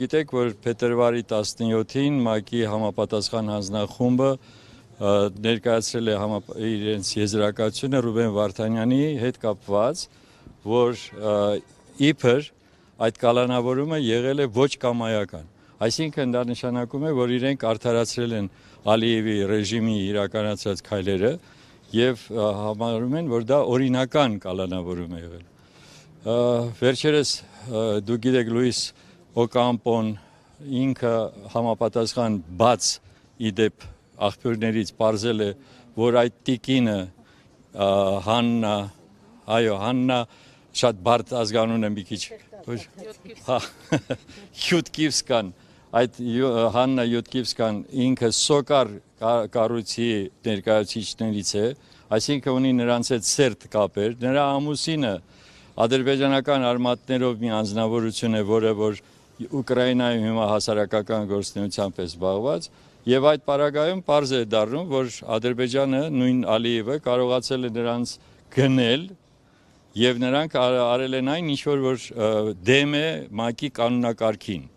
Գիտեք, որ փետրվարի 17-ին ՄԱԿ-ի համապատասխան հանձնախումբը ներկայացրել է իրենց եզրակացությունը Ռուբեն Վարդանյանի հետ կապված, որ իբր այդ կալանավորումը եղել է ոչ կամայական։ Այսինքն դա նշանակում է, որ իրենք արդարացրել են Ալիևի ռեժիմի իրականացրած քայլերը եւ համարում են, որ դա օրինական կալանավորում է եղել։ Վերջերս դուք գիտեք Լուիս Օկամպոն ինքը համապատասխան բաց իդեպ աղբյուրներից պարզել է, որ այդ տիկինը Հաննա շատ բարդ ազգանուն է մի քիչ Յուտկիվսկան, այդ Հաննա Յուտկիվսկան ինքը Սոկար կառույցի ներկայացուցիչներից է, այսինքն ունի նրանց հետ սերտ կապեր, նրա ամուսինը ադրբեջանական արմատներով մի անձնավորություն է, որը որ Ուկրաինայում հիմա հասարակական գործունեությամբ է զբաղված եւ այդ պարագայում պարզ է դառնում, որ Ադրբեջանը նույն Ալիևը կարողացել է նրանց գնել եւ նրանք արել են այն ինչ որ դեմ է ՄԱԿ-ի կանոնակարգին։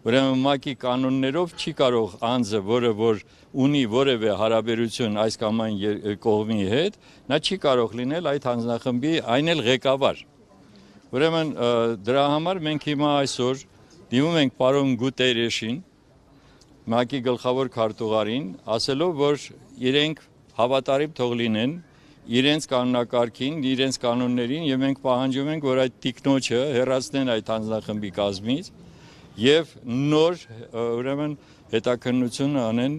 Ուրեմն ՄԱԿ-ի կանոններով չի կարող անձը, որը որ ունի որևէ հարաբերություն այս կամ այն կողմի հետ, նա չի կարող լինել այդ հանձնախմբի այն էլ ղեկավար։ Ուրեմն դրա համար մենք հիմա այսօր դիմում ենք պարոն Գուտերեշին, ՄԱԿ-ի գլխավոր քարտուղարին, ասելով, որ իրենք հավատարիմ թող լինեն իրենց կանոնակարգին, իրենց կանոններին եւ մենք պահանջում ենք, որ այդ տիկնոջը հեռացնեն այդ հանձնախմբի կազմից եւ նոր ուրեմն հետաքննություն անեն,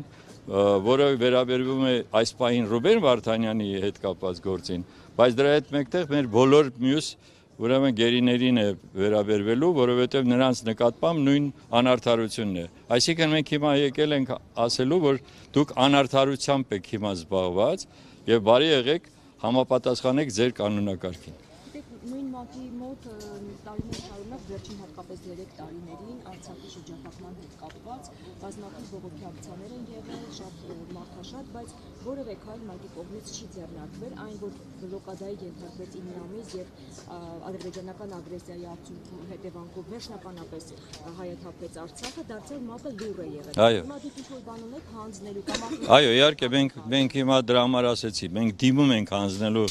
որը վերաբերվում է այս պահին Ռուբեն Վարդանյանի հետ կապված գործին, բայց դրա հետ մեկտեղ մեր բոլոր մյուս ուրեմն գերիներին է վերաբերվելու, որովհետև նրանց նկատմամբ նույն անարդարությունն է։ Այսինքն մենք հիմա եկել ենք ասելու, որ դուք անարդարությամբ եք հիմա զբաղված եւ բարի եղեք համապատասխանեք ձեր կանոնակարգին։ Նույն ՄԱԿ-ի մոտ տարիներ շարունակ վերջին հատկապես 3 տարիներին Արցախի շրջափակման հետ կապված բազմաթիվ բողոքի ակցիաներ են եղել, շատ մարդաշատ, բայց որևէ քայլ ՄԱԿ-ի կողմից չի ձեռնարկվել, այն որ բլոկադայի ենթարկվեց 9 ամիս եւ ադրբեջանական ագրեսիայի արդյունքի հետևանքով վերջնականապես հայաթափվեց Արցախը, դարձյալ ՄԱԿ-ը լուռ է եղել։ Հիմա դուք ինչ-որ բան ունեք հանձնելու կամ Այո, իհարկե մենք հիմա դրա համար ասեցի, մենք դիմում ենք հանձնելու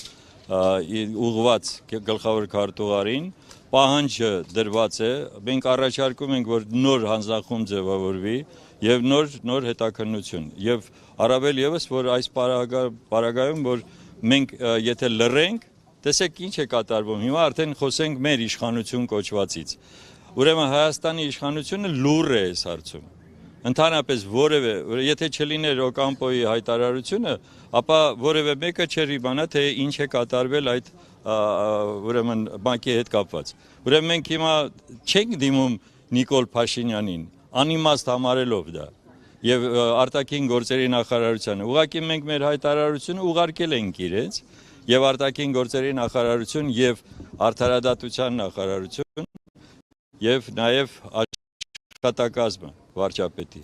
ուղղված գլխավոր քարտուղարին, պահանջը դրված է, մենք առաջարկում ենք, որ նոր հանձնախումբ ձևավորվի եւ նոր հետաքննություն եւ առավել եւս, որ այս պարագայում, որ մենք եթե լռենք, տեսեք ինչ է կատարվում, հիմա արդեն խոսենք մեր իշխանություն կոչվածից։ Ուրեմն Հայաստանի իշխանությունը լուռ է այս հարցում։ Ընդհանրապես որևէ, եթե չլիներ Օկամպոյի հայտարարությունը, ապա որևէ մեկը չէր իմանա, թե ինչ է կատարվել այդ ուրեմն ՄԱԿ-ի հետ կապված։ Ուրեմն մենք հիմա չենք դիմում Նիկոլ Փաշինյանին, անիմաստ համարելով դա եւ արտաքին գործերի նախարարությանը։ Ուղղակի մենք մեր հայտարարությունը ուղարկել ենք իրենց եւ արտաքին գործերի նախարարություն եւ արդարադատության նախարարություն եւ նաեւ աշխատակազմը վարչապետի,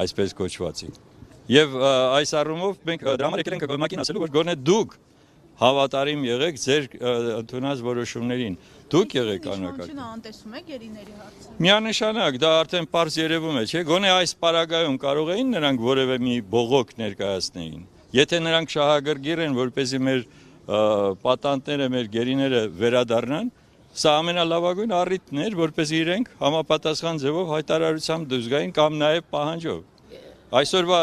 այսպես կոչվածի։ Եվ այս առումով մենք դրա համար եկել ենք ՄԱԿ-ին ասելու, որ գոնե դուք հավատարիմ եղեք ձեր ընդունած որոշումներին։ Դուք եղեք անակարգ։ անտեսում է գերիների հարցը։ Միանշանակ, դա արդեն պարզ երևում է, չէ՞։ Գոնե այս պարագայում կարող էին նրանք որևէ մի բողոք ներկայացնեին։ Եթե նրանք շահագրգիռ են, որպեսզի մեր պատանտները, մեր գերիները վերադառնան, սա ամենալավագույն առիթն էր, որպեսզի իրենք համապատասխան ձևով հայտարարությամբ դուրս գային կամ նաև պահանջով։ Այսօրվա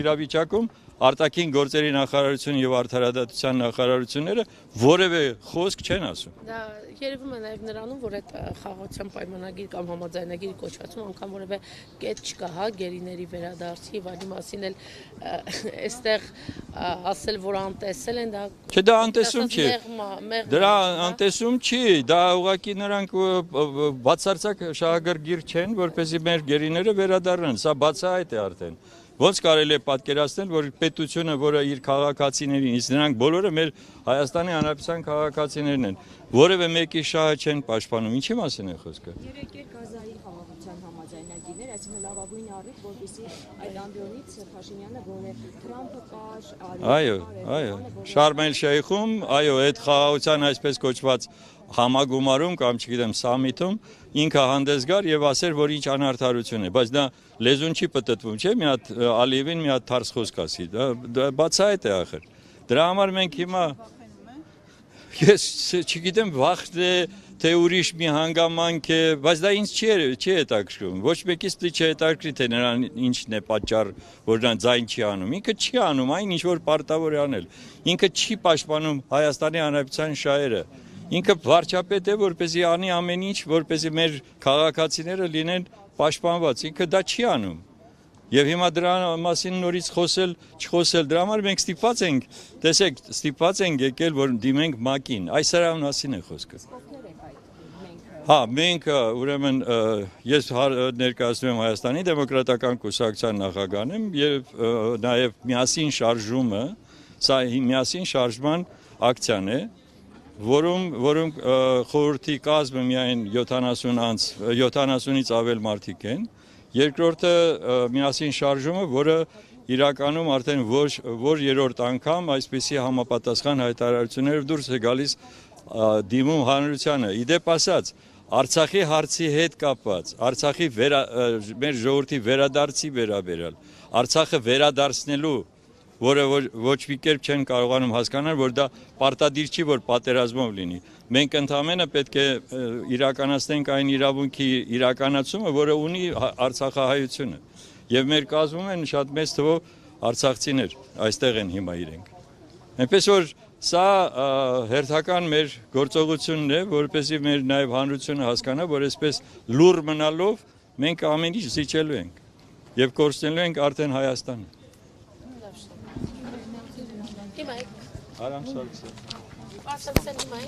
իրավիճակում արտաքին գործերի նախարարություն եւ արդարադատության նախարարությունները որևէ խոսք չեն ասում։ Դա երևում է նաև նրանում, որ այդ խաղաղության պայմանագիր կամ համաձայնագիր կոչվածում անգամ որևէ կետ չկա, հա, գերիների վերադարձի, վանի մասին էլ այստեղ ասել, որ անտեսել են, դա Չէ, դա անտեսում չի։ Դրա անտեսում չի, դա ուղղակի նրանք բացարձակ շահագրգիռ չեն, որպեսզի մեր գերիները վերադառնան, սա բացահայտ է արդեն։ Ոնց կարելի է պատկերացնել, որ պետությունը, որը իր քաղաքացիներին, իսկ նրանք բոլորը մեր Հայաստանի Հանրապետության քաղաքացիներն են, որևէ մեկի շահը չեն պաշտպանում, ինչի մասին է խոսքը։ 3 Գազայի խաղաղության համաձայնագիրներ, այսինքն լավագույն առիթ, որպեսզի այդ ամբիոնից Փաշինյանը, որ Թրամփը կար, Այո, Շարմ էլ Շեյխում, այո, այդ խաղաղության այսպես կոչված համագումարում կամ չգիտեմ սամիթում ինքը հանդես գար եւ ասեր, որ ինչ անարդարություն է, բայց դա լեզուն չի պտտվում, չէ՞, մի հատ Ալիևին մի հատ թարս խոսք ասի, դա բացահայտ է ախր։ Դրա համար մենք հիմա ես չգիտեմ վախ թե ուրիշ մի հանգամանք է, բայց դա ինձ չի հետաքրքրում։ Ոչ մեկից չի հետաքրքրի թե նրան ինչն է պատճառ, որ նա ձայն չի անում։ Ինքը չի անում այն, ինչ որ պարտավոր է անել։ Ինքը չի պաշտպանում Հայաստանի Հանրապետության շահերը։ Ինքը վարչապետ է, որպեսզի անի ամեն ինչ, որպեսզի մեր քաղաքացիները լինեն պաշտպանված։ Ինքը դա չի անում։ Եվ հիմա դրա մասին նորից խոսել, չխոսել, դրա համար մենք ստիպված ենք, տեսեք, ստիպված ենք եկել, որ դիմենք ՄԱԿ-ին։ Այս սրա մասին է խոսքը։ Հա, մենք ուրեմն ես ներկայացնում եմ Հայաստանի դեմոկրատական կուսակցության նախագահն եմ եւ նաեւ միասին շարժումը, սա միասին շարժման ակցիան է, որում խորհրդի կազմը միայն 70-ից ավել մարդիկ են, երկրորդը միասին շարժումը, որը իրականում արդեն որ երրորդ անգամ այսպիսի համապատասխան հայտարարություններով դուրս է գալիս դիմում հանրությանը։ Իդեպ ասած, Արցախի հարցի հետ կապված, Արցախի մեր ժողովրդի վերադարձի վերաբերյալ, Արցախը վերադարձնելու, որը ոչ մի կերպ չեն կարողանում հասկանալ, որ դա պարտադիր չի, որ պատերազմով լինի։ Մենք ընդհանրապես պետք է իրականացնենք այն իրավունքի իրականացումը, որը ունի Արցախահայությունը։ Եվ մեր կազմում են շատ մեծ թվով արցախցիներ, այստեղ են հիմա իրենք։ Այնպես որ սա հերթական մեր գործողությունն է, որպեսզի մեր նաև հանրությունը հասկանա, որ այսպես լուռ մնալով մենք ամեն ինչ զիջելու ենք եւ կորցնելու ենք արդեն Հայաստանը։ Հիմա Արամ շարքսը։ ասացել հիմա